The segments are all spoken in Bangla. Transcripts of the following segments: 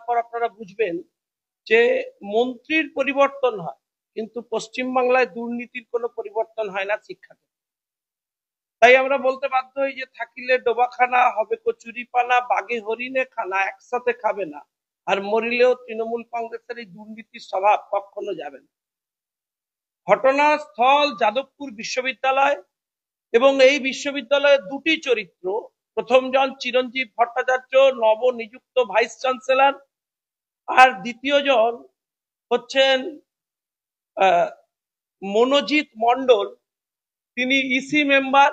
তারপর আপনারা বুঝবেন যে মন্ত্রীর পরিবর্তন হয়, কিন্তু পশ্চিমবাংলায় দুর্নীতির কোনো পরিবর্তন হয় না শিক্ষাতে। তাই আমরা বলতে বাধ্য হই যে থাকিলে ডোবাখানা, হবে কচুরি পানা, বাঘে হরিণে খানা, একসাথে খাবে না, আর মরিলেও তৃণমূল কংগ্রেসের এই দুর্নীতির স্বভাব কখনো যাবে না। ঘটনাস্থল যাদবপুর বিশ্ববিদ্যালয়, এবং এই বিশ্ববিদ্যালয়ের দুটি চরিত্র, প্রথম জন চিরঞ্জীব ভট্টাচার্য, নবনিযুক্ত ভাইস চ্যান্সেলর, আর দ্বিতীয় জন হচ্ছেন মনোজিৎ মন্ডল, তিনি ইসি মেম্বার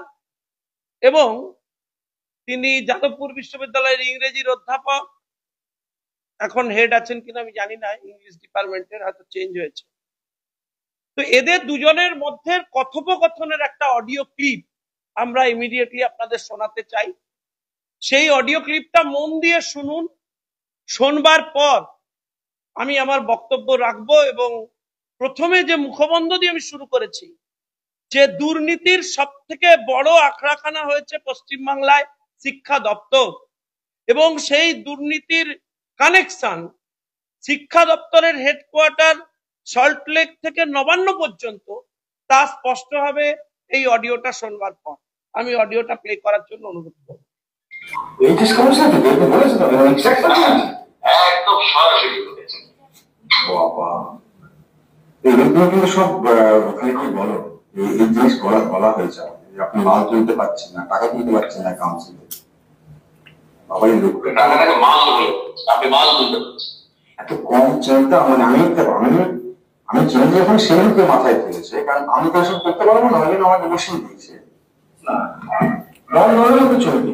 এবং তিনি যাদবপুর বিশ্ববিদ্যালয়ের ইংরেজির অধ্যাপক। এখন হেড আছেন কিনা আমি জানি না, ইংলিশ ডিপার্টমেন্টের হয়তো চেঞ্জ হয়েছে। তো এদের দুজনের মধ্যে কথোপকথনের একটা অডিও ক্লিপ আমরা ইমিডিয়েটলি আপনাদের শোনাতে চাই। সেই অডিও ক্লিপটা মন দিয়ে শুনুন। শোনবার পর আমি আমার বক্তব্য রাখবো, এবং প্রথমে যে মুখবন্ধ দিয়ে আমি শুরু করেছি যে দুর্নীতির সব থেকে বড় আখড়াখানা হয়েছে পশ্চিমবাংলায় শিক্ষা দপ্তর, এবং সেই দুর্নীতির কানেকশন শিক্ষা দপ্তরের হেডকোয়ার্টার সল্টলেক থেকে নবান্ন পর্যন্ত, তা স্পষ্ট হবে এই অডিওটা শোনবার পর। আমি অডিওটা প্লে করার জন্য অনুরোধ করব। একদম সরাসরি বাবা সব বলো এই জিনিস বলা হয়েছে আপনি মাল তুলতে পারছেন না, টাকা তুলতে পারছেন না কাউন্সিলে। বাবা এই লোক টাকাটাকে মাল আপনি মাল তুলতে পারছেন, এত কম চিন্তা মানে আমি চিন্তা যখন সেদিনকে মাথায় তুলেছে, কারণ আমি তো এসব করতে পারবো না, ওই জন্য আমাকে বসিয়ে দিয়েছে। চলবে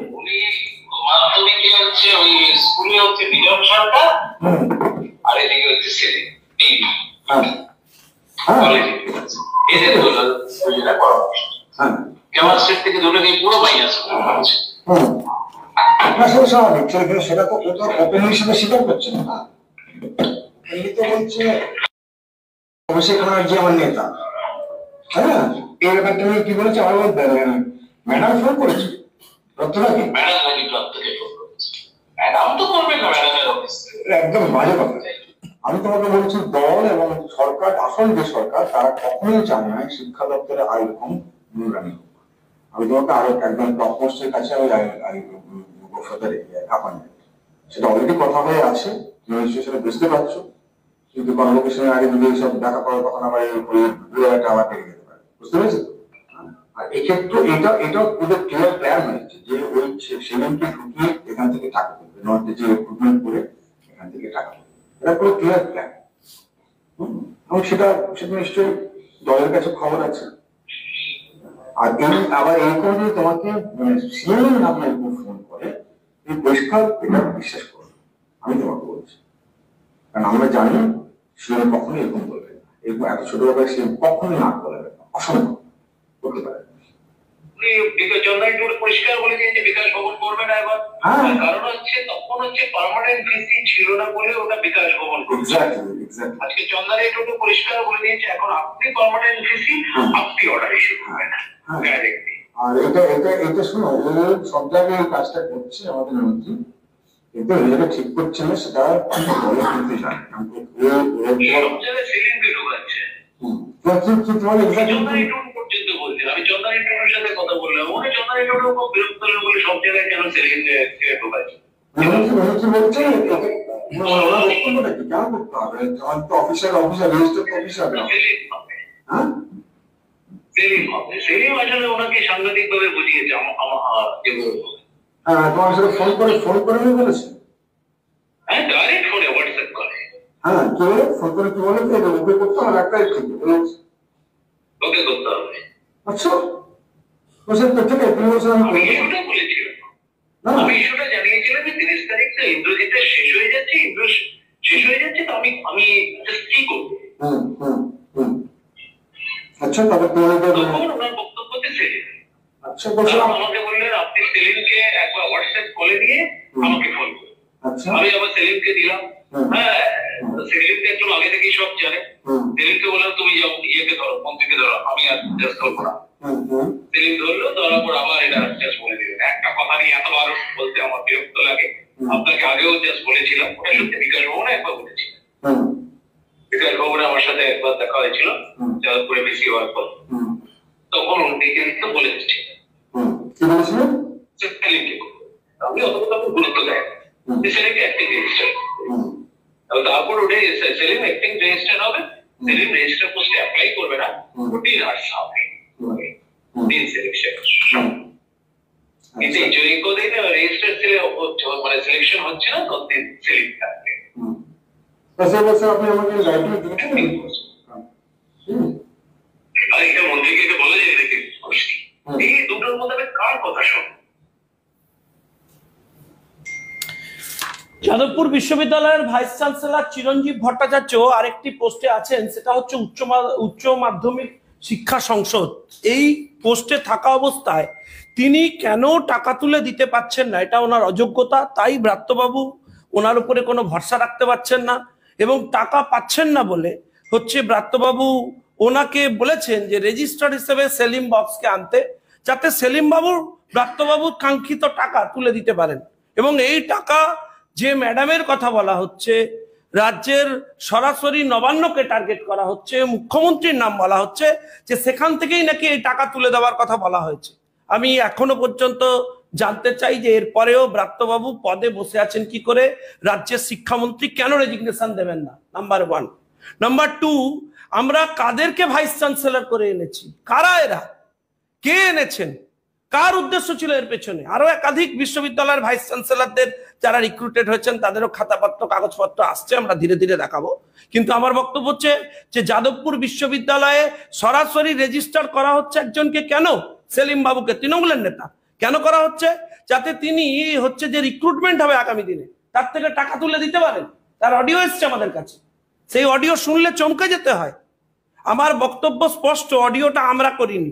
মাধ্যমিকে হচ্ছে ওই স্কুলে হচ্ছে বিজন সরকার, আর এদিকে হচ্ছে সেলিম সেটা তো ওপেন হিসেবে স্বীকার করছে না। তো বলছে অভিষেক ব্যানার্জি আমার নেতা, হ্যাঁ এই ব্যাপারটা নিয়ে কি বলেছে আমার ম্যাডাম ফোন করেছে, একদম বাজে কথা। আমি তোমাকে বলছি দল এবং সরকার, আসল যে সরকার, তারা কখনোই চায় না শিক্ষা দপ্তরে আর এরকম নোংরামি হোক। আমি তোমাকে আরো একদম টপ পোস্টের কাছে আমি সেটা অলরেডি কথা হয়ে আছে, তুমি নিশ্চয়ই সেটা বুঝতে পারছো, কিন্তু কনভোকেশনের আগে যদি সব দেখা করার তখন আবার একটা আবার পেয়ে যেতে পারে, বুঝতে পেরেছো? আর এক্ষেত্রে এটা ওদের ক্লিয়ার প্ল্যান হয়েছে যে ওই সেভেনকে ঢুকিয়ে এখান থেকে টাকা তুলবে, নর্থে যে রিক্রুটমেন্ট করে এখান থেকে টাকা তুলবে, এটা পুরো ক্লিয়ার প্ল্যান। এবং সেটা নিশ্চয়ই দলের কাছে খবর আছে। আর আবার এরকম যদি তোমাকে সিএম আপনার ফোন করে, এই পরিষ্কার এটা বিশ্বাস করো, আমি তোমাকে বলছি, কারণ আমরা জানি সিএম কখনোই এরকম বলবে না, এরকম এত ছোট ব্যাপারে সিএম কখনোই না বলবে না, অসম্ভব করতে পারে। পরিষ্কার বলে দিয়েছে বিকাশ ভবন করবে না এবার, কারণ হচ্ছে তখন হচ্ছে পার্মানেন্ট ভিসি ছিল না বলে ওটা বিকাশ ভবন করছে। আজকে চন্দ্রানী টুডু পরিষ্কার বলে দিয়েছে এখন আপনি পার্মানেন্ট ভিসি, আপনি অর্ডার ইস্যু করবেন। আর এটা শোনো, সব জায়গায় এই কাজটা করছে আমাদের মন্ত্রী, কিন্তু এটা ঠিক করছে না, সেটা বলে কিন্তু জানে সব জায়গায় সিলিংকে ঢোকাচ্ছে। আমি চন্দ্রানী টুডুর সাথে কথা বললাম, উনি চন্দ্রানী টুডু খুব বিরক্ত হলেন বলে সব জায়গায় কেন সিলিংকে ঢোকাচ্ছে। ওনাকে সাংঘাতিক ভাবে বুঝিয়েছে তোমার সাথে ফোন করে বলেছে, হ্যাঁ ডাইরেক্ট ফোনে হোয়াটসঅ্যাপ করে, হ্যাঁ ফোন করে কি বলে ওকে করতে হবে, একটাই ওকে করতে হবে। আচ্ছা আমি ইস্যুটা বলেছিলাম, আমি ইস্যুটা জানিয়েছিলাম যে 30 তারিখ তো ইন্দ্রজিতের শেষ হয়ে যাচ্ছে, তো আমি জাস্ট কি করবো। আচ্ছা তবে ওনার বক্তব্যতে সেলিম, আচ্ছা আমাকে বললেন আপনি সেলিমকে একবার হোয়াটসঅ্যাপ কলে নিয়ে আমাকে ফোন করুন। আচ্ছা, আমি আবার সেলিমকে দিলাম। হ্যাঁ, সেলিমকে একটু আগে থেকেই সব জানে। সেলিমকে বললাম তুমি যাও ইয়েকে ধরো, মন্ত্রীকে ধরো, আমি আর জাস্ট ধরবো না। সেলিম ধরলো, ধরার পর আবার এটা জাস্ট বলে দিলেন। একটা কথা নিয়ে এতবার বলতে আমার বিরক্ত লাগে। আপনাকে আগেও জাস্ট বলেছিলাম, ওটা সত্যি বিকাশ ভবনে একবার বলেছিলাম। বিকাশ ভবনে আমার সাথে একবার দেখা হয়েছিল যাদবপুরে বেশি হওয়ার পর, তখন ডেকে দিতে বলেছি। সেলিমকে আমি অতটা গুরুত্ব দেয়, সেলিমকে অ্যাক্টিং রেজিস্টার, তারপর ওটা সেলিম অ্যাক্টিং রেজিস্টার হবে। সেলিম রেজিস্টার পোস্টে অ্যাপ্লাই করবে না, ওটি নার্স হবে দিন সিলেকশন। কিন্তু যদি কোদিন রেজিস্টার ছেলে মানে সিলেকশন হচ্ছে না, ততদিন সেলিম থাকবে। আপনি আমাকে লাইব্রেরি দিয়েছেন, আর এটা মন্ত্রীকে বলা যায় দেখে খুশি। এই দুটোর মধ্যে কার কথা শোন? যাদবপুর বিশ্ববিদ্যালয়ের ভাইস চ্যান্সেলর চিরঞ্জীব ভট্টাচার্য আরেকটি পোস্টে আছেন, সেটা হচ্ছে উচ্চ মাধ্যমিক শিক্ষা সংসদ। এই পোস্টে থাকা অবস্থায় তিনি কেন টাকা তুলে দিতে পারছেন না, এটা ওনার অযোগ্যতা। তাই ব্রাত্যবাবু ওনার উপরে কোনো ভরসা রাখতে পারছেন না, এবং টাকা পাচ্ছেন না বলে হচ্ছে ব্রাত্যবাবু ওনাকে বলেছেন যে রেজিস্ট্রার হিসেবে সেলিম বক্সকে আনতে, যাতে সেলিম বাবুর ব্রাত্যবাবুর কাঙ্ক্ষিত টাকা তুলে দিতে পারেন। এবং এই টাকা যে ম্যাডামের কথা বলা হচ্ছে, রাজ্যের সরাসরি নবান্নকে টার্গেট করা হচ্ছে, মুখ্যমন্ত্রীর নাম বলা হচ্ছে, যে সেখান থেকেই নাকি এই টাকা তুলে দেওয়ার কথা বলা হয়েছে। আমি এখনো পর্যন্ত জানতে চাই যে এরপরেও ব্রাত্যবাবু পদে বসে আছেন কি করে, রাজ্যের শিক্ষামন্ত্রী কেন রেজিগনেশন দেবেন না, নাম্বার 1। নাম্বার 2, আমরা কাদেরকে ভাইস চ্যান্সেলর করে এনেছি, কারা এরা, কে এনেছেন, কার উদ্দেশ্য ছিল এর পেছনে? আরো একাধিক বিশ্ববিদ্যালয়ের ভাইস চ্যান্সেলরদের যারা রিক্রুটেড হয়েছেন তাদেরও খাতাপত্র কাগজপত্র আসছে, আমরা ধীরে ধীরে দেখাবো। কিন্তু আমার বক্তব্য হচ্ছে যে যাদবপুর বিশ্ববিদ্যালয়ে সরাসরি রেজিস্টার করা হচ্ছে একজনকে, কেন? সেলিম বাবুকে, তৃণমূলের নেতা। কেন করা হচ্ছে? যাতে তিনি হচ্ছে যে রিক্রুটমেন্ট হবে আগামী দিনে, তার থেকে টাকা তুলে দিতে পারেন। তার অডিও এসছে আমাদের কাছে, সেই অডিও শুনলে চমকে যেতে হয়। আমার বক্তব্য স্পষ্ট, অডিওটা আমরা করিনি,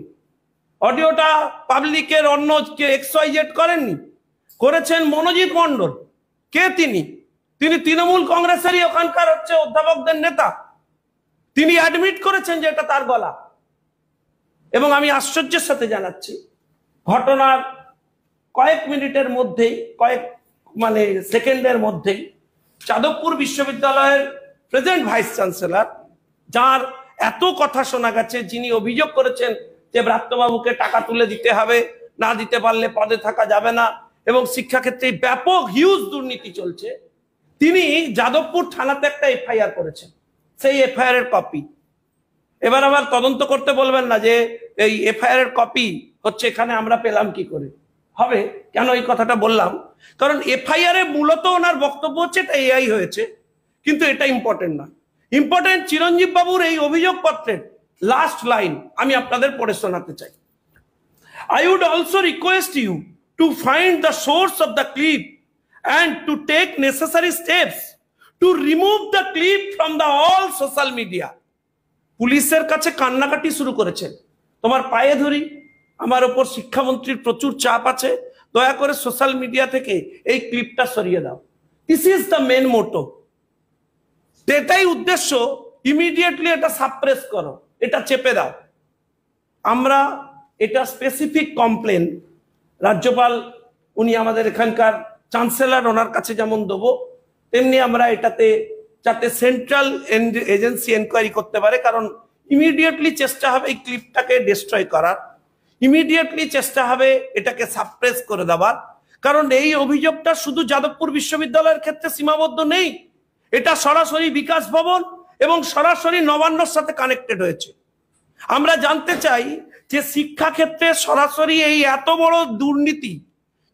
অডিওটা পাবলিকের অন্য XYZ করেননি, করেছেন মনোজিৎ মন্ডল। কে তিনি? তিনি তৃণমূল কংগ্রেসেরই ওখানকার হচ্ছে অধ্যাপকদের নেতা। তিনি অ্যাডমিট করেছেন যে এটা তার গলা। এবং আমি আশ্চর্যের সাথে জানাচ্ছি, ঘটনার কয়েক মিনিটের মধ্যেই, কয়েক সেকেন্ডের মধ্যেই যাদবপুর বিশ্ববিদ্যালয়ের প্রেজেন্ট ভাইস চ্যান্সেলর, যার এত কথা শোনা গেছে, যিনি অভিযোগ করেছেন যে ব্রাত্যবাবুকে টাকা তুলে দিতে হবে, না দিতে পারলে পদে থাকা যাবে না, এবং শিক্ষাক্ষেত্রে ব্যাপক হিউজ দুর্নীতি চলছে, তিনি যাদবপুর থানাতে একটা FIR করেছেন। সেই FIR এর কপি এবার আবার তদন্ত করতে বলবেন না যে এই FIR এর কপি হচ্ছে এখানে আমরা পেলাম কি করে হবে। কেন এই কথাটা বললাম? কারণ FIR এ মূলত ওনার বক্তব্য হচ্ছে এটা AI হয়েছে, কিন্তু এটা ইম্পর্টেন্ট না। ইম্পর্টেন্ট চিরঞ্জীব বাবুর এই অভিযোগপত্রের লাস্ট লাইন আমি আপনাদের পড়ে শোনাতে চাই। I would also request you to find the source of the clip and to take necessary steps to remove the clip from the all social media. পুলিশের কাছে কান্নাকাটি শুরু করেছেন, তোমার পায়ে ধরি, আমার ওপর শিক্ষামন্ত্রীর প্রচুর চাপ আছে, দয়া করে সোশ্যাল মিডিয়া থেকে এই ক্লিপটা সরিয়ে দাও। দিস ইজ দ্য মেন মোটো। এটাই উদ্দেশ্য, ইমিডিয়েটলি এটা সাপ্রেস করো, এটা চেপে দাও। আমরা এটা স্পেসিফিক কমপ্লেন রাজ্যপাল, উনি আমাদের এখানকার চ্যান্সেলর, ওনার কাছে যেমন দেবো, তেমনি আমরা এটাতে যাতে সেন্ট্রাল এজেন্সি এনকোয়ারি করতে পারে। কারণ ইমিডিয়েটলি চেষ্টা হবে এই ক্লিপটাকে ডিস্ট্রয় করার, ইমিডিয়েটলি চেষ্টা হবে এটাকে সাপ্রেস করে দেওয়ার। কারণ এই অভিযোগটা শুধু যাদবপুর বিশ্ববিদ্যালয়ের ক্ষেত্রে সীমাবদ্ধ নেই, এটা সরাসরি বিকাশ ভবন এবং সরাসরি নবান্নর সাথে কানেক্টেড হয়েছে। আমরা জানতে চাই যে শিক্ষাক্ষেত্রে সরাসরি এই এত বড় দুর্নীতি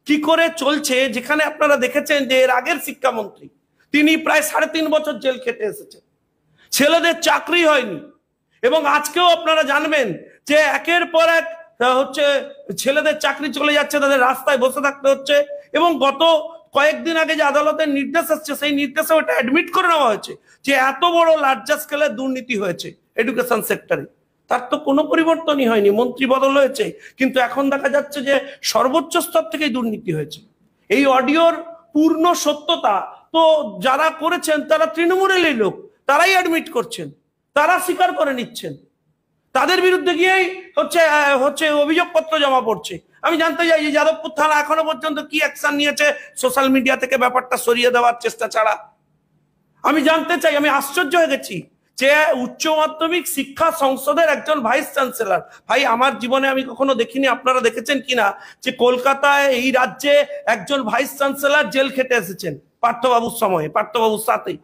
কি করে চলছে, যেখানে আপনারা দেখেছেন যে এর আগের শিক্ষামন্ত্রী তিনি প্রায় 3.5 বছর জেল খেটে এসেছেন, ছেলেদের চাকরি হয়নি। এবং আজকেও আপনারা জানবেন যে একের পর এক হচ্ছে ছেলেদের চাকরি চলে যাচ্ছে, তাদের রাস্তায় বসে থাকতে হচ্ছে। এবং গত কয়েকদিন আগে যে আদালতের নির্দেশ আসছে, সেই নির্দেশে ওটা অ্যাডমিট করে নেওয়া হয়েছে যে এত বড় লার্জার স্কেলের দুর্নীতি হয়েছে এডুকেশন সেক্টরে। তার তো কোনো পরিবর্তনই হয়নি, মন্ত্রী বদল হয়েছে, কিন্তু এখন দেখা যাচ্ছে যে সর্বোচ্চ স্তর থেকেই দুর্নীতি হয়েছে। এই অডিওর পূর্ণ সত্যতা, তো যারা করেছেন তারা তৃণমূলেরই লোক, তারাই অ্যাডমিট করছেন, তারা স্বীকার করে নিচ্ছেন, তাদের বিরুদ্ধে গিয়েই হচ্ছে অভিযোগপত্র জমা পড়ছে। আমি জানতে চাই যে যাদবপুর থানা এখনো পর্যন্ত কি অ্যাকশন নিয়েছে সোশ্যাল মিডিয়া থেকে ব্যাপারটা সরিয়ে দেওয়ার চেষ্টা ছাড়া। আমি জানতে চাই, আমি আশ্চর্য হয়ে গেছি যে উচ্চ মাধ্যমিক শিক্ষা সংসদের একজন ভাইস চ্যান্সেলর, ভাই আমার জীবনে আমি কখনো দেখিনি, আপনারা দেখেছেন কিনা, যে কলকাতায় এই রাজ্যে একজন ভাইস চ্যান্সেলর জেল খেটে এসেছেন পার্থবাবুর সময়ে, পার্থবাবুর সাথেই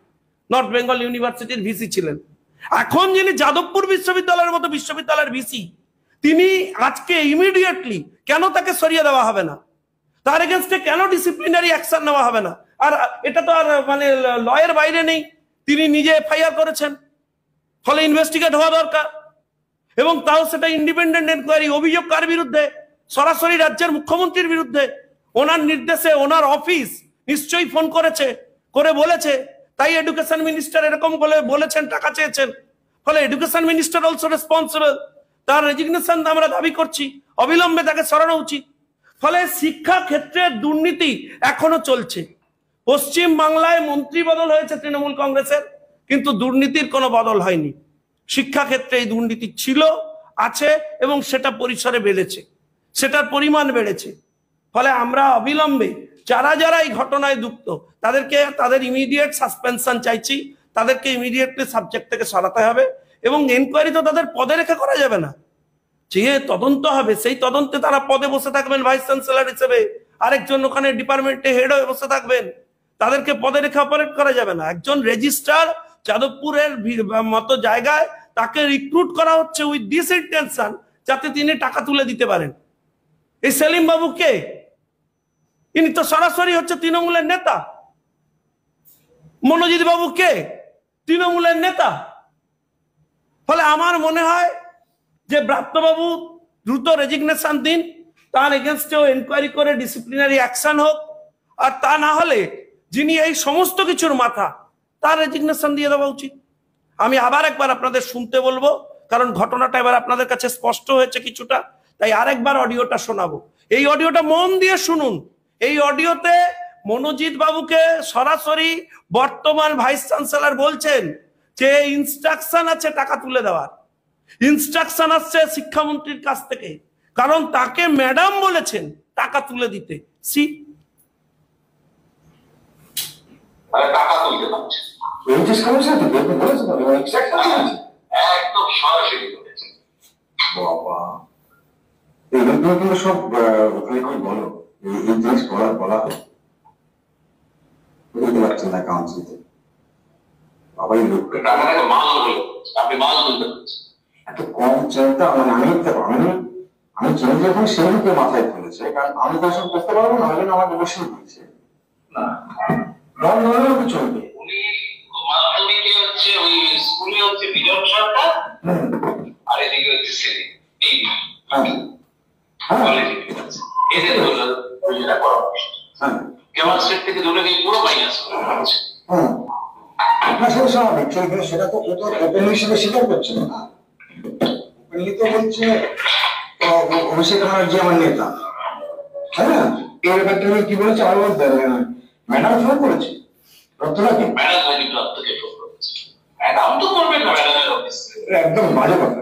নর্থ বেঙ্গল ইউনিভার্সিটির ভিসি ছিলেন। এখন যিনি যাদবপুর বিশ্ববিদ্যালয়ের মতো বিশ্ববিদ্যালয়ের ভিসি, তিনি আজকে ইমিডিয়েটলি কেন তাকে সরিয়ে দেওয়া হবে না, তার এগেনস্টে কেন ডিসিপ্লিনারি অ্যাকশন নেওয়া হবে না? আর এটা তো আর মানে লয়ের বাইরে নেই, তিনি নিজে এফআইআর করেছেন, ফলে ইনভেস্টিগেট হওয়া দরকার, এবং তাও সেটা ইন্ডিপেন্ডেন্ট এনকোয়ারি। অভিযোগ কার বিরুদ্ধে? সরাসরি রাজ্যের মুখ্যমন্ত্রীর বিরুদ্ধে। ওনার নির্দেশে ওনার অফিস নিশ্চয়ই ফোন করেছে, করে বলেছে, তাই এডুকেশন মিনিস্টার এরকম বলেছেন, টাকা চেয়েছেন, ফলে এডুকেশন মিনিস্টার অলসো রেসপন্সিবল। তার রেজিগনেশন আমরা দাবি করছি, অবিলম্বে তাকে সরানো উচিত। ফলে শিক্ষা ক্ষেত্রে দুর্নীতি এখনো চলছে। পশ্চিম বাংলায় মন্ত্রী বদল হয়েছে তৃণমূল কংগ্রেসের, কিন্তু দুর্নীতির কোনো বদল হয়নি। শিক্ষা ক্ষেত্রে এই দুর্নীতি ছিল, আছে, এবং সেটা পরিসরে বেড়েছে, সেটার পরিমাণ বেড়েছে। ফলে আমরা অবিলম্বে যারা যারা এই ঘটনায় যুক্ত তাদের ইমিডিয়েট সাসপেনশন চাইছি, তাদেরকে ইমিডিয়েটলি সাবজেক্ট থেকে সরাতে হবে, এবং এনকোয়ারি তো তাদের পদে রেখে করা যাবে না। যে তদন্ত হবে সেই তদন্তে তারা পদে বসে থাকবেন ভাইস চ্যান্সেলর হিসেবে, আরেকজন ওখানে ডিপার্টমেন্টে হেড হয়ে বসে থাকবেন, তাদেরকে পদে রেখে অপারেট করা যাবে না। একজন রেজিস্ট্রার যাদবপুরের মতো জায়গায় তাকে রিক্রুট করা হচ্ছে উইথ দিস ইন্টেনশন যাতে তিনি টাকা তুলে দিতে পারেন। এই সেলিম বাবু কে? ইনি তো সরাসরি হচ্ছে তৃণমূলের নেতা। মনোজিৎ বাবু কে? তৃণমূলের নেতা। ফলে আমার মনে হয় যে ব্রাত্যবাবু দ্রুত রেজিগনেশন দিন, তার এগেনস্টেও এনকোয়ারি করে ডিসিপ্লিনারি অ্যাকশন হোক, আর তা না হলে যিনি এই সমস্ত কিছুর মাথা, তার রেজিগনেশন দিয়ে দেওয়া উচিত। আমি আবার একবার আপনাদের শুনতে বলবো, কারণ ঘটনাটা এবার আপনাদের কাছে স্পষ্ট হয়েছে কিছুটা, তাই আরেকবার অডিওটা শোনাবো। এই অডিওটা মন দিয়ে শুনুন। এই অডিওতে মনোজিৎ বাবুকে সরাসরি বর্তমান ভাইস চ্যান্সেলর বলছেন যে ইনস্ট্রাকশন আছে টাকা তুলে দেওয়ার, ইনস্ট্রাকশন আসছে শিক্ষামন্ত্রীর কাছ থেকে, কারণ তাকে ম্যাডাম বলেছেন টাকা তুলে দিতে। টাকা তুলতে পারছে একদম সরাসরি বলেছে। বাবা, এগুলো সব বলো, এই জিনিস বলা হয় বুঝতে পারছেন না কাউন্সিলে। বাবা এই লোকটা টাকাটাকে মাল হলো, আপনি মাল তুলতে পারছেন। এত কম চিন্তা, মানে আমি চিন্তা যখন সেগুলোকে মাথায় তুলেছে, কারণ আমি তো সব করতে পারবো না, ওই জন্য আমাকে বসে দিয়েছে না, চলবে। উনি মাধ্যমিকে হচ্ছে ওই স্কুলে হচ্ছে বিজন সরকার, আর এদিকে হচ্ছে সেলিম, এই কলেজে এদের যেটা করা কেমন স্টেট থেকে দূরে গিয়ে পুরো মাইনাস সেটা স্বাভাবিক, সেটা তো ওপেন হিসেবে স্বীকার করছে না, ওপেনলি তো বলছে অভিষেক ব্যানার্জি আমার নেতা, তাই না? এই ব্যাপারটা কি বলেছে আমার ম্যাডাম ফোন করেছে, একদম বাজে কথা।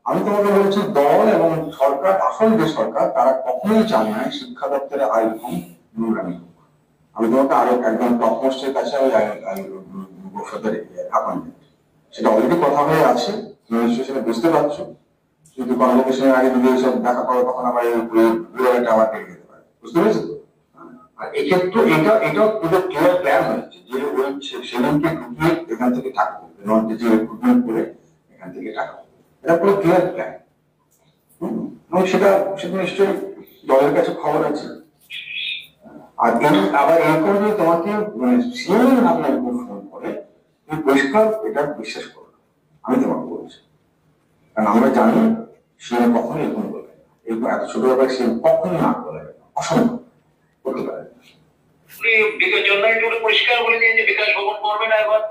আমি তোমাকে বলছি, দল এবং সরকার, আসল যে সরকার, তারা কখনোই চায় না শিক্ষা দপ্তরে আইরকম নোংরামি হোক। আমি তোমাকে আরো একদম টপমোস্টের কাছে সেটা অলরেডি কথা হয়ে আছে, সেটা বুঝতে পারছো, কিন্তু কনভোকেশনের আগে যদি সব দেখা করো তখন আবার আবার পেয়ে যেতে পারে, বুঝতে পেরেছো? আর এক্ষেত্রে এটা পুরো ক্লিয়ার প্ল্যান হয়েছে যে ওই সেদিনকে ঢুকিয়ে এখান থেকে টাকা করবে, নন যে রিক্রুটমেন্ট করে এখান থেকে টাকা করবে, এটা পুরো ক্লিয়ার প্ল্যান। এবং সেটা নিশ্চয়ই দলের কাছে খবর আছে। আর আবার এরকম যে তোমাকে মানে সিএম আপনার উপর ফোন করে, তুমি পরিষ্কার এটা বিশ্বাস করো, আমি তোমাকে বলছি, কারণ আমরা জানি সিএম কখনোই এরকম বলবে না, এরকম এত ছোট ব্যাপারে সিএম কখনোই না বলে, অসম্ভব করতে পারে। পরিষ্কার বলে দিয়েছে বিকাশ ভবন করবে না এবার,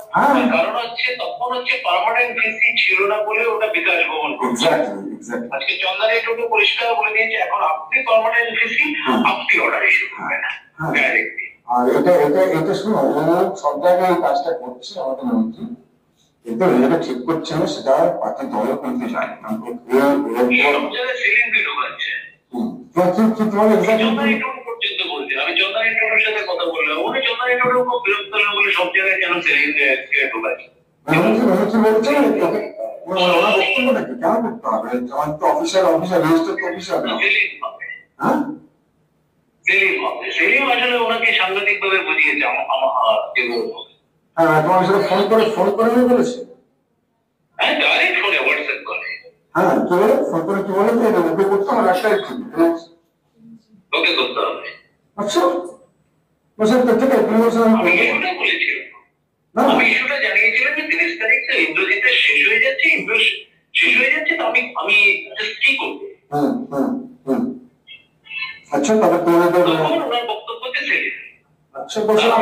কারণ হচ্ছে তখন হচ্ছে পার্মানেন্ট ভিসি ছিল না বলে ওটা বিকাশ ভবন করছে। আজকে চন্দ্রা একটু পরিষ্কার বলে দিয়েছে এখন আপনি পার্মানেন্ট ভিসি, আপনি অর্ডার ইস্যু করবেন না ডাইরেক্টলি, আর এটা এটা এটা শুনো, ও সব জায়গায় এই কাজটা করছে আমাদের মন্ত্রী, কিন্তু এটা ঠিক করছে না, সেটা পার্টি দলও করতে চায় না। আমি চন্দ্রানী টোটোর সাথে কথা বললাম, উনি চন্দ্রানী টোটোর খুব বিরক্ত হলেন বলে সব জায়গায় কেন সেলিমকে ঢোকাচ্ছে। সেলিম আসলে ওনাকে সাংঘাতিক ভাবে বুঝিয়েছে তোমার সাথে ফোন করে বলেছে। হ্যাঁ, ডাইরেক্ট ফোনে, হোয়াটসঅ্যাপ করে। হ্যাঁ, চলে ফোন করে কি বলে যে ওকে করতে হবে, ওকে করতে হবে। আচ্ছা, ঠিক আছে, আমি ইস্যুটা বলেছিলাম, আমি ইস্যুটা জানিয়েছিলাম যে 30 তারিখে ইন্দ্রজিতের শেষ হয়ে যাচ্ছে, তো আমি কি করবো। আচ্ছা, তবে তোমাদের ওনার বক্তব্য হচ্ছে সেলিম। আচ্ছা,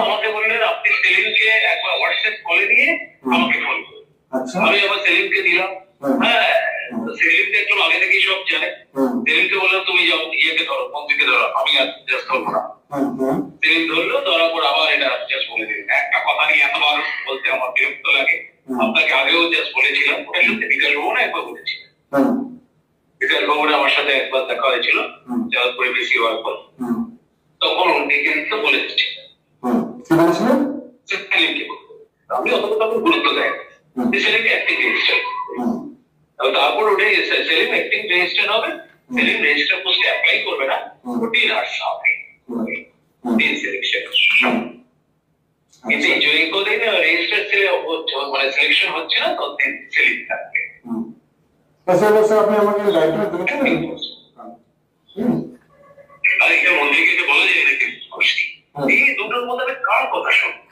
আমাকে বললেন আপনি সেলিমকে একবার হোয়াটসঅ্যাপ কলে নিয়ে আমাকে ফোন করুন। আচ্ছা, আমি আবার সেলিমকে দিলাম। হ্যাঁ, সেলিমকে একটু আগে থেকেই সব জানে। সেলিমকে বললাম তুমি যাও, ইয়েকে ধরো, মন্ত্রীকে ধরো, আমি আর জাস্ট ধরবো না। সেলিম ধরলো, ধরার পর আবার এটা জাস্ট বলে দিলেন। একটা কথা নিয়ে এতবার বলতে আমার বিরক্ত লাগে। আপনাকে আগেও জাস্ট বলেছিলাম, ওটা সত্যি বিকাশ ভবনে একবার বলেছিলাম। বিকাশ ভবনে আমার সাথে একবার দেখা হয়েছিল, যাদবপুরে বেশি হওয়ার পর, তখন উনি তো বলেছি সেলিমকে, আমি অতটা তখন গুরুত্ব দেয় সেলিমকে অ্যাক্টিং রেজিস্টার, তারপর ওটাই সেলিম অ্যাক্টিং রেজিস্টার হবে। সেলিম রেজিস্টার পোস্টে অ্যাপ্লাই করবে না, ওটি নার্স হবে, কিন্তু জয়ী কদিন রেজিস্টার ছেলে মানে সিলেকশন হচ্ছে না, ততদিন সেলিম থাকবে। আপনি আমাকে দায়িত্ব দিলেন, আর এটা মন্ত্রীকে বলা যায় নাকি এই দুটোর মধ্যে কার কথা শুনবো?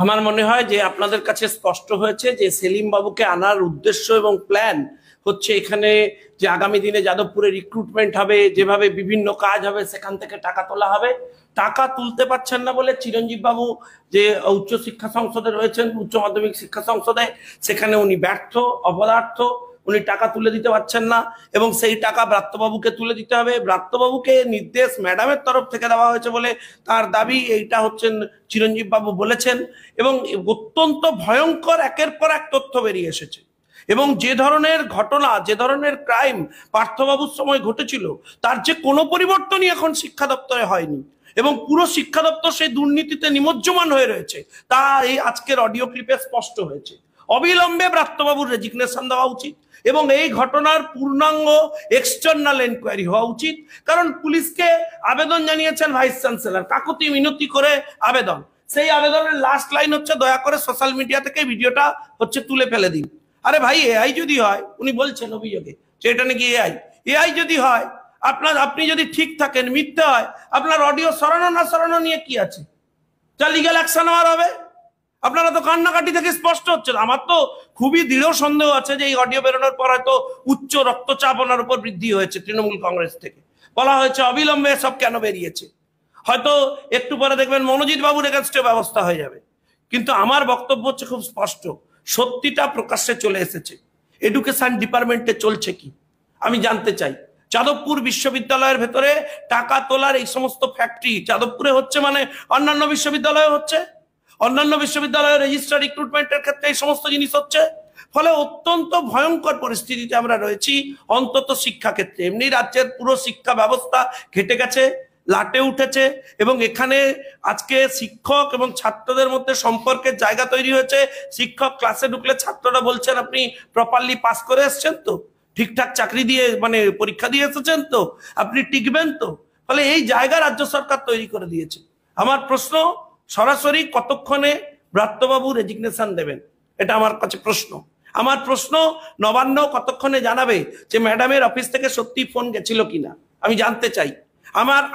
আমার মনে হয় যে আপনাদের কাছে স্পষ্ট হয়েছে যে সেলিম বাবুকে আনার উদ্দেশ্য এবং প্ল্যান হচ্ছে এখানে যে আগামী দিনে যাদবপুরে রিক্রুটমেন্ট হবে, যেভাবে বিভিন্ন কাজ হবে সেখান থেকে টাকা তোলা হবে। টাকা তুলতে পারছেন না বলে চিরঞ্জীব বাবু যে উচ্চ শিক্ষা সংসদে রয়েছেন, উচ্চ মাধ্যমিক শিক্ষা সংসদে, সেখানে উনি ব্যর্থ, অপদার্থ, উনি টাকা তুলে দিতে পারছেন না এবং সেই টাকা ব্রাত্যবাবুকে তুলে দিতে হবে। ব্রাত্যবাবুকে নির্দেশ ম্যাডামের তরফ থেকে দেওয়া হয়েছে বলে তার দাবি, এইটা হচ্ছেন চিরঞ্জীব বাবু বলেছেন। এবং অত্যন্ত ভয়ঙ্কর একের পর এক তথ্য বেরিয়ে এসেছে এবং যে ধরনের ঘটনা, যে ধরনের ক্রাইম পার্থবাবুর সময় ঘটেছিল তার যে কোনো পরিবর্তনই এখন শিক্ষা দপ্তরে হয়নি এবং পুরো শিক্ষা দপ্তর সেই দুর্নীতিতে নিমজ্জমান হয়ে রয়েছে, তা এই আজকের অডিও ক্লিপে স্পষ্ট হয়েছে। অবিলম্বে ব্রাত্যবাবুর রেজিগনেশন দেওয়া উচিত এবং এই ঘটনার পূর্ণাঙ্গ এক্সটার্নাল এনকোয়ারি হওয়া উচিত। কারণ পুলিশকে আবেদন জানিয়েছেন ভাইস চ্যান্সেলর, কাকুতি মিনতি করে আবেদন। সেই আবেদনের লাস্ট লাইন হচ্ছে দয়া করে সোশ্যাল মিডিয়া থেকে ভিডিওটা হচ্ছে তুলে ফেলে দিন। আরে ভাই, এআই যদি হয়, উনি বলছেন অভিযোগে যে এটা নাকি এআই যদি হয়, আপনি যদি ঠিক থাকেন, মিথ্যে হয়, আপনার অডিও সরানো না সরানো নিয়ে কি আছে, যা লিগ্যাল অ্যাকশন হওয়ার হবে। আপনারা তো কান্নাকাটি থেকে স্পষ্ট হচ্ছে। আমার তো খুবই দৃঢ় সন্দেহ আছে যে এই অডিও বেরোনোর পর হয়তো উচ্চ রক্তচাপ ওনার উপর বৃদ্ধি হয়েছে। তৃণমূল কংগ্রেস থেকে বলা হয়েছে অবিলম্বে সব কেন বেরিয়েছে, হয়তো একটু পরে দেখবেন মনোজিৎ বাবুর এগেনস্টে ব্যবস্থা হয়ে যাবে। কিন্তু আমার বক্তব্য হচ্ছে খুব স্পষ্ট, সত্যিটা প্রকাশ্যে চলে এসেছে। এডুকেশন ডিপার্টমেন্টে চলছে কি আমি জানতে চাই। যাদবপুর বিশ্ববিদ্যালয়ের ভেতরে টাকা তোলার এই সমস্ত ফ্যাক্টরি যাদবপুরে হচ্ছে, মানে অন্যান্য বিশ্ববিদ্যালয়ে হচ্ছে, অন্যান্য বিশ্ববিদ্যালয়ের রেজিস্ট্রার রিক্রুটমেন্টের ক্ষেত্রে এই সমস্ত জিনিস হচ্ছে। ফলে অত্যন্ত ভয়ঙ্কর পরিস্থিতিতে আমরা রয়েছি, অন্তত শিক্ষা ক্ষেত্রে। এমনি রাজ্যের পুরো শিক্ষা ব্যবস্থা ঘেটে গেছে, লাটে উঠেছে এবং এখানে আজকে শিক্ষক এবং ছাত্রদের মধ্যে সম্পর্কের জায়গা তৈরি হয়েছে। শিক্ষক ক্লাসে ঢুকলে ছাত্ররা বলছেন আপনি প্রপারলি পাস করে এসেছেন তো, ঠিকঠাক চাকরি দিয়ে মানে পরীক্ষা দিয়ে এসেছেন তো, আপনি টিকবেন তো। ফলে এই জায়গা রাজ্য সরকার তৈরি করে দিয়েছে। আমার প্রশ্ন, সরাসরি কতক্ষণে ব্রাত্যবাবু রেজিগনেশন দেবেন, এটা আমার কাছে প্রশ্ন। আমার প্রশ্ন, নবান্ন কতক্ষণে জানাবে যে ম্যাডামের অফিস থেকে সত্যি ফোন গেছিল কিনা, আমি জানতে চাই।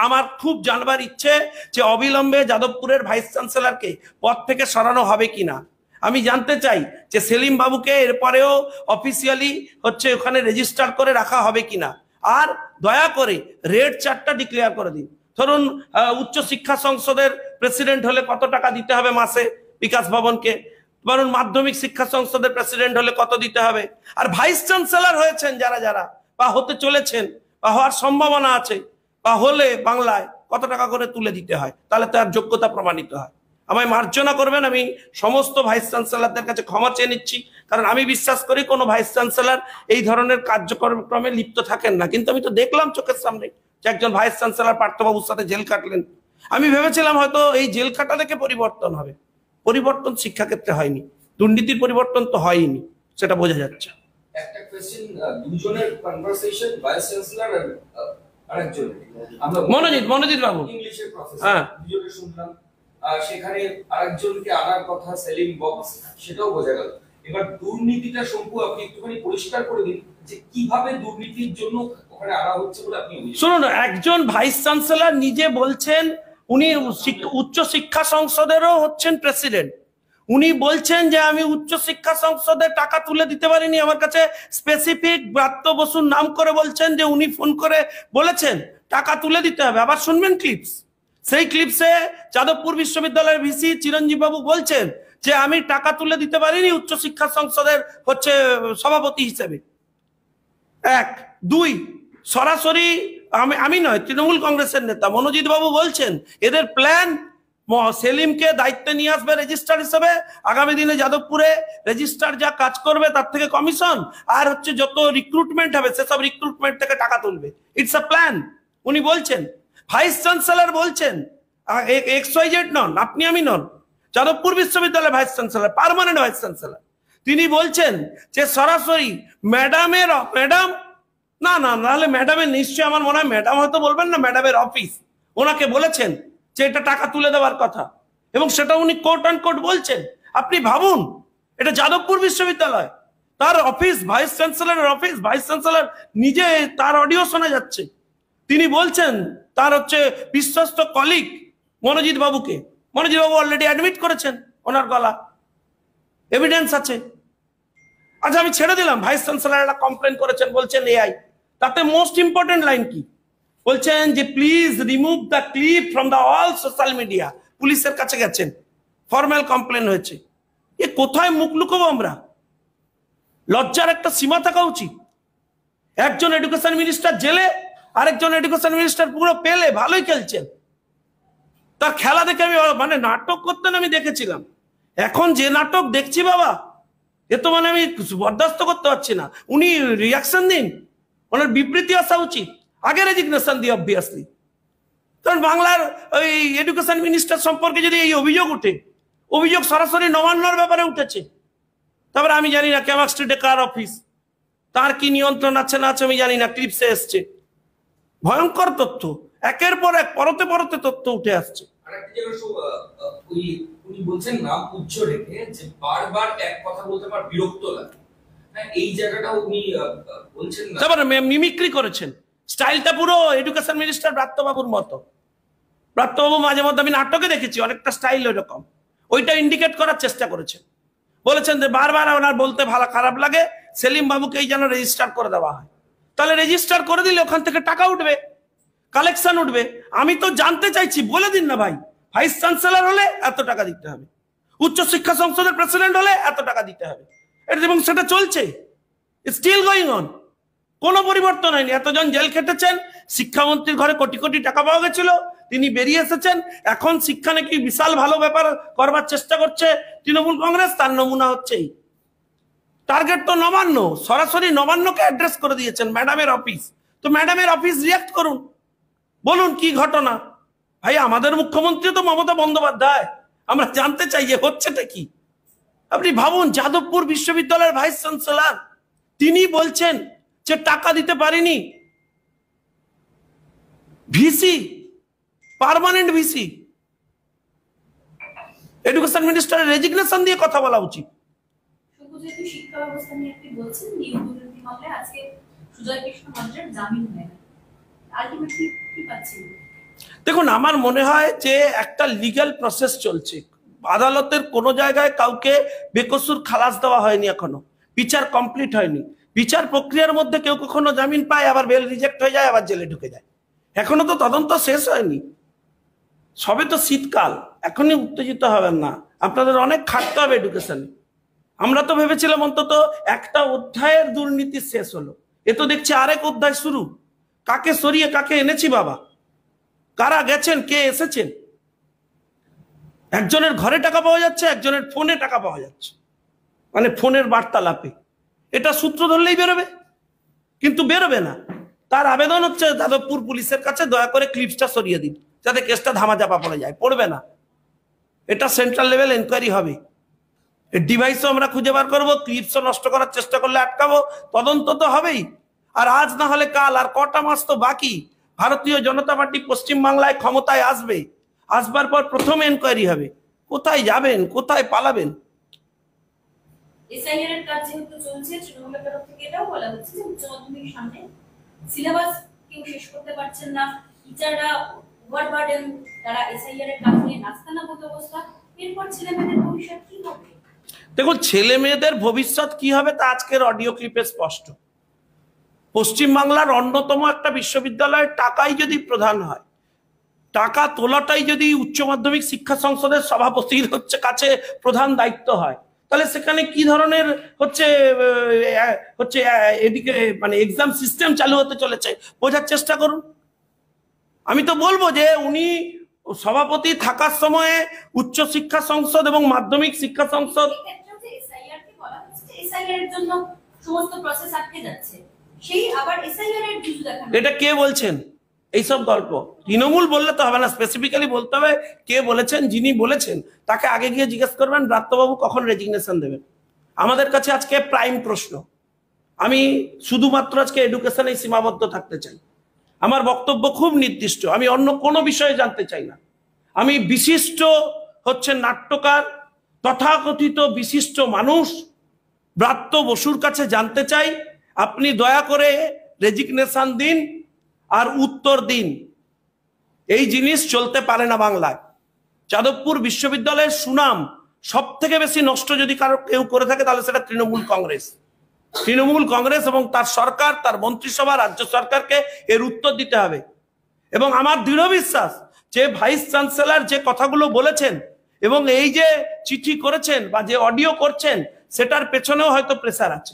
আমার খুব জানবার ইচ্ছে যে অবিলম্বে যাদবপুরের ভাইস চ্যান্সেলরকে পদ থেকে সরানো হবে কিনা। আমি জানতে চাই যে সেলিম বাবুকে এরপরেও অফিসিয়ালি হচ্ছে ওখানে রেজিস্টার করে রাখা হবে কিনা। আর দয়া করে রেড চার্টটা ডিক্লেয়ার করে দিন। ধরুন উচ্চ শিক্ষা সংসদের প্রেসিডেন্ট হলে কত টাকা দিতে হবে মাসে বিকাশ ভবনকে, ধরুন মাধ্যমিক শিক্ষা সংসদের প্রেসিডেন্ট হলে কত দিতে হবে, আর ভাইস চ্যান্সেলর হয়েছেন যারা যারা বা হতে চলেছেন বা হওয়ার সম্ভাবনা আছে, বা হলে বাংলায় কত টাকা করে তুলে দিতে হয়, তাহলে তার যোগ্যতা প্রমাণিত হয়। আমায় মার্জনা করবেন, আমি সমস্ত ভাইস চ্যান্সেলরদের কাছে ক্ষমা চেয়ে নিচ্ছি, কারণ আমি বিশ্বাস করি কোনো ভাইস চ্যান্সেলর এই ধরনের কার্যক্রমে লিপ্ত থাকেন না। কিন্তু আমি তো দেখলাম চোখের সামনে যে একজন ভাইস চ্যান্সেলর পার্থবাবুর সাথে জেল কাটলেন। আমি ভেবেছিলাম হয়তো এই জেল কাটা থেকে পরিবর্তন হবে, পরিবর্তন শিক্ষাক্ষেত্রে হয়নি, দুর্নীতির পরিবর্তন তো হয়নি, সেটা বোঝা যাচ্ছে। একটা কোশ্চেন, দুজনের কনভারসেশন ভাইস চ্যান্সেলর আর আরেকজনের, আমরা মনোজিৎ বাবু ইংলিশের প্রফেসর হ্যাঁ দুজনের শুনলাম, সেখানে আরেকজনকে আনার কথা সেলিম বক্স, সেটাও বোঝা গেল। এবার দুর্নীতিটা শম্ভু আপনি একটুখানি পরিষ্কার করে দিন যে কিভাবে দুর্নীতির জন্য ওখানে আনা হচ্ছে বলে আপনি শুনুন। একজন ভাইস চ্যান্সেলর নিজে বলছেন, উনি উচ্চ শিক্ষা সংসদেরও হচ্ছেন প্রেসিডেন্ট, উনি বলছেন যে আমি উচ্চ শিক্ষা সংসদে টাকা তুলে দিতে পারিনি। আমার কাছে স্পেসিফিক ব্রাত্য বসুর নাম করে বলছেন যে উনি ফোন করে বলেছেন টাকা তুলে দিতে হবে। আবার শুনবেন ক্লিপস, সেই ক্লিপসে যাদবপুর বিশ্ববিদ্যালয়ের ভিসি চিরঞ্জীব বাবু বলছেন যে আমি টাকা তুলে দিতে পারিনি উচ্চ শিক্ষা সংসদের হচ্ছে সভাপতি হিসেবে। এক, দুই, সরাসরি আমি নয়, তৃণমূল কংগ্রেসের নেতা মনোজিৎ বাবু বলছেন এদের প্ল্যান সেলিমকে দায়িত্বে নিয়ে আসবে রেজিস্ট্রার হিসেবে, আগামী দিনে যাদবপুরে রেজিস্ট্রার যা কাজ করবে তার থেকে কমিশন, আর হচ্ছে যত রিক্রুটমেন্ট হবে সেসব রিক্রুটমেন্ট থেকে টাকা তুলবে। ইটস আ প্ল্যান, উনি বলছেন। ভাইস চ্যান্সেলর বলছেন, XYZ নন, আপনি আমি নন, যাদবপুর বিশ্ববিদ্যালয়ের vice chancellor, permanent vice chancellor, তিনি বলছেন যে সরাসরি ম্যাডাম না নাহলে ম্যাডামের নিশ্চয়ই, আমার মনে হয় ম্যাডাম হয়তো বলবেন না, ম্যাডামের অফিস ওনাকে বলেছেন যে এটা টাকা তুলে দেওয়ার কথা, এবং সেটা উনি কোট অ্যান্ড কোট বলছেন। আপনি ভাবুন, এটা যাদবপুর বিশ্ববিদ্যালয়, তার অফিস, ভাইস চ্যান্সেলরের অফিস, ভাইস চ্যান্সেলর নিজে তার অডিও শোনা যাচ্ছে, তিনি বলছেন তার হচ্ছে বিশ্বস্ত কলিগ মনোজিৎ বাবুকে, মনোজিৎ বাবু অলরেডি অ্যাডমিট করেছেন, ওনার গলা এভিডেন্স আছে। আচ্ছা আমি ছেড়ে দিলাম, ভাইস চ্যান্সেলর একটা কমপ্লেন করেছেন, বলছেন এআই, তাতে মোস্ট ইম্পর্টেন্ট লাইন কি বলছেন যে please remove the clip from the all social media. পুলিশের কাছে গেছেন, ফর্মাল কমপ্লেন হয়েছে। এ কোথায় মুখ লুকোবো আমরা? লজ্জার একটা সীমা থাকা উচিত। একজন এডুকেশন মিনিস্টার জেলে, আরেকজন এডুকেশন মিনিস্টার পুরো পেলে, ভালোই খেলছেন। তার খেলা দেখে আমি মানে নাটক করতেন আমি দেখেছিলাম, এখন যে নাটক দেখছি বাবা, এ তো মানে আমি বরদাস্ত করতে পারছি না। উনি রিয়াকশন দিন, ওনার বিবৃতি আসা উচিত, আগে রেজিগনেশন দিয়ে অবভিয়াসলি। কারণ বাংলার ওই এডুকেশন মিনিস্টার সম্পর্কে যদি এই অভিযোগ উঠে, অভিযোগ সরাসরি নবান্নর ব্যাপারে উঠেছে, তারপরে আমি জানি না ক্যামাক স্ট্রিটে কার অফিস, তার কি নিয়ন্ত্রণ আছে না আছে আমি জানি না, ক্লিপসে এসছে, ভয়ঙ্কর তথ্য, একের পর এক পরতে পরতে তথ্য উঠে আসছে। উনি বলছেন নাম উচ্চ রেখে যে বারবার এক কথা বলতে আমার বিরক্ত লাগে, এই জায়গাটা উনি বলছেন না, তারপরে মিমিক্রি করেছেন, স্টাইলটা পুরো এডুকেশন মিনিস্টার ব্রাত্যবাবুর মতো। ব্রাত্যবাবু মাঝে মধ্যে আমি নাটকে দেখেছি অনেকটা স্টাইল ওইরকম, ওইটা ইন্ডিকেট করার চেষ্টা করেছেন। বলেছেন যে বারবার ওনার বলতে ভালো খারাপ লাগে, সেলিম বাবুকেই যেন রেজিস্টার করে দেওয়া হয়। তাহলে রেজিস্টার করে দিলে ওখান থেকে টাকা উঠবে, কালেকশন উঠবে। আমি তো জানতে চাইছি, বলে দিন না ভাই, ভাইস চ্যান্সেলর হলে এত টাকা দিতে হবে, উচ্চ শিক্ষা সংসদের প্রেসিডেন্ট হলে এত টাকা দিতে হবে, এবং সেটা চলছে, স্টিল গোয়িং অন, কোনো পরিবর্তন হয়নি। এতজন জেল খেটেছেন, শিক্ষামন্ত্রীর ঘরে কোটি কোটি টাকা পাওয়া গেছিল, তিনি বেরিয়ে এসেছেন। এখন শিক্ষা নাকি বিশাল ভালো ব্যাপার করবার চেষ্টা করছে তৃণমূল কংগ্রেস, তার নমুনা হচ্ছেই। টার্গেট তো নবান্ন, সরাসরি নবান্নকে অ্যাড্রেস করে দিয়েছেন, ম্যাডামের অফিস। তো ম্যাডামের অফিস রিয়াক্ট করুন, বলুন কি ঘটনা। ভাই আমাদের মুখ্যমন্ত্রী তো মমতা বন্দ্যোপাধ্যায়, আমরা জানতে চাই যে হচ্ছেটা কি। আপনি ভাবুন, যাদবপুর বিশ্ববিদ্যালয়ের ভাইস চ্যান্সেলর তিনি বলছেন যে টাকা দিতে পারিনি, ভিসি, পার্মানেন্ট ভিসি, এডুকেশন মিনিস্টারের রেজিগনেশন দিয়ে কথা বলা উচিত। শিক্ষা ব্যবস্থা নিয়ে আপনি বলছেন নিয়োগ দুর্নীতি মামলায় আজকে সুজয় কৃষ্ণ ভট্টাচার্যের জামিন হয় না, আলটিমেটলি কি পাচ্ছেন? দেখুন, আমার মনে হয় যে একটা লিগ্যাল প্রসেস চলছে, আদালতের কোনো জায়গায় কাউকে বেকসুর খালাস দেওয়া হয়নি, এখনো বিচার কমপ্লিট হয়নি। বিচার প্রক্রিয়ার মধ্যে কেউ কখনো জামিন পায়, আবার বেল রিজেক্ট হয়ে যায়, আবার জেলে ঢুকে যায়। এখনো তো তদন্ত শেষ হয়নি, সবে তো শীতকাল, এখনই উত্তেজিত হবেন না, আপনাদের অনেক খাটতে হবে এডুকেশনে। আমরা তো ভেবেছিলাম অন্তত একটা অধ্যায়ের দুর্নীতি শেষ হলো, এ তো দেখছি আরেক অধ্যায় শুরু। কাকে সরিয়ে কাকে এনেছি বাবা, কারা গেছেন, কে এসেছেন। একজনের ঘরে টাকা পাওয়া যাচ্ছে, একজনের ফোনে টাকা পাওয়া যাচ্ছে, মানে ফোনের বার্তালাপে। এটা সূত্র ধরলেই বেরোবে, কিন্তু বেরোবে না। তার আবেদন হচ্ছে যাদবপুর পুলিশের কাছে দয়া করে ক্লিপসটা সরিয়ে দিন, যাতে কেসটা ধামাচাপা পড়ে যায়। পড়বে না, এটা সেন্ট্রাল লেভেল এনকোয়ারি হবে। ডিভাইসও আমরা খুঁজে বার করবো, ক্লিপসও নষ্ট করার চেষ্টা করলে আটকাবো, তদন্ত তো হবেই। আর আজ না হলে কাল, আর কটা মাস তো বাকি। ভারতীয় জনতা পার্টি পশ্চিমবাংলায় ক্ষমতায় আসবে, আসবার পর প্রথম এনকোয়ারি হবে। কোথায় যাবেন, কোথায় পালাবেন? এসআইআর এর কাজ যেহেতু চলছে, তৃণমূলের তরফ থেকে এটাও বলা হচ্ছে যে উচ্চ মাধ্যমিক সামনে, সিলেবাস কেউ শেষ করতে পারছেন না, টিচাররা ওভারবার্ডেন, তারা এসআইআর এর কাজ নিয়ে নাস্তানাবুদ অবস্থা। এরপর ছেলেমেয়েদের ভবিষ্যৎ কি হবে? দেখুন, ছেলে মেয়েদের ভবিষ্যৎ কি হবে তা আজকের অডিও ক্লিপে স্পষ্ট। পশ্চিমবাংলার অন্যতম একটা বিশ্ববিদ্যালয়ের টাকাই যদি প্রধান হয়, টাকা তোলাটাই যদি উচ্চ মাধ্যমিক শিক্ষা সংসদের সভাপতির কাছে প্রধান দায়িত্ব হয়, তাহলে সেখানে কি ধরনের এদিকে মানে এক্সাম সিস্টেম চালু হতে চলেছে বোঝার চেষ্টা করুন। আমি তো বলবো যে উনি সভাপতি থাকার সময়ে উচ্চ শিক্ষা সংসদ এবং মাধ্যমিক শিক্ষা সংসদ, এসআইআর কে বলা হচ্ছে যে এসআইআর এর জন্য সমস্ত প্রসেস আটকে যাচ্ছে, সেই আবার এসআইআর এর কিছু দেখানো। এটা কে বলছেন? এইসব গল্প তৃণমূল বললে তো হবে না, স্পেসিফিক্যালি বলতে হবে কে বলেছেন। যিনি বলেছেন তাকে আগে গিয়ে জিজ্ঞেস করবেন ব্রাত্যবাবু কখন রেজিগনেশন দেবেন। আমাদের কাছে আজকে প্রাইম প্রশ্ন। আমি শুধুমাত্র আজকে এডুকেশনে সীমাবদ্ধ থাকতে চাই। আমার বক্তব্য খুব নির্দিষ্ট, আমি অন্য কোনো বিষয়ে জানতে চাই না। আমি বিশিষ্ট নাট্যকার, তথাকথিত বিশিষ্ট মানুষ ব্রাত্য বসুর কাছে জানতে চাই, আপনি দয়া করে রেজিগনেশন দিন আর উত্তর দিন। এই জিনিস চলতে পারে না বাংলায়। যাদবপুর বিশ্ববিদ্যালয়ের সুনাম সব থেকে বেশি নষ্ট যদি কারো কেউ করে থাকে তাহলে সেটা তৃণমূল কংগ্রেস। তৃণমূল কংগ্রেস এবং তার সরকার, তার মন্ত্রিসভা, রাজ্য সরকারকে এর উত্তর দিতে হবে। এবং আমার দৃঢ় বিশ্বাস যে ভাইস চ্যান্সেলর যে কথাগুলো বলেছেন এবং এই যে চিঠি করেছেন বা যে অডিও করছেন, সেটার পেছনেও হয়তো প্রেসার আছে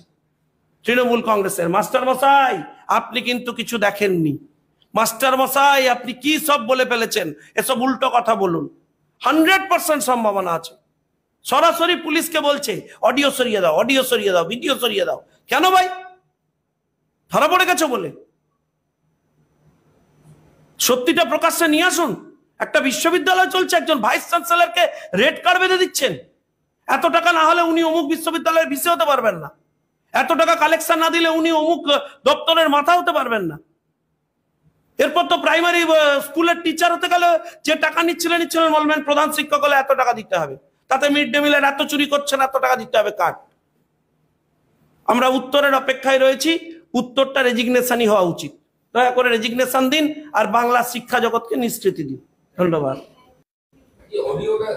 তৃণমূল কংগ্রেসের। মাস্টার মশাই, আপনি কিন্তু কিছু দেখেননি। মাস্টার মশাই, আপনি কি সব বলে ফেলেছেন, এসব উল্টো কথা বলুন। 100% সম্ভাবনা আছে। সরাসরি পুলিশকে বলছে অডিও সরিয়ে দাও, অডিও সরিয়ে দাও, ভিডিও সরিয়ে দাও। কেন ভাই? ধরা পড়ে গেছে বলে? সত্যিটা প্রকাশ্যে নিয়ে আসুন। একটা বিশ্ববিদ্যালয় চলছে, একজন ভাইস চ্যান্সেলরকে রেড কার্ড বেঁধে দিচ্ছেন। এত টাকা না হলে উনি অমুক বিশ্ববিদ্যালয়ের ভিসি হতে পারবেন না, এত টাকা কালেকশন না দিলে উনি অমুক দপ্তরের মাথা হতে পারবেন না। এরপর তো প্রাইমারি স্কুলের টিচার হতে গেলে যে টাকা নিচ্ছিলেন বলবেন প্রধান শিক্ষক হলে এত টাকা দিতে হবে, তাতে মিড ডে মিলের এত চুরি করছেন, এত টাকা দিতে হবে কাট। আমরা উত্তরের অপেক্ষায় রয়েছি। উত্তরটা রেজিগনেশনই হওয়া উচিত। দয়া করে রেজিগনেশন দিন আর বাংলা শিক্ষা জগৎকে নিশ্চিতি দিন। ধন্যবাদ। অডিওটা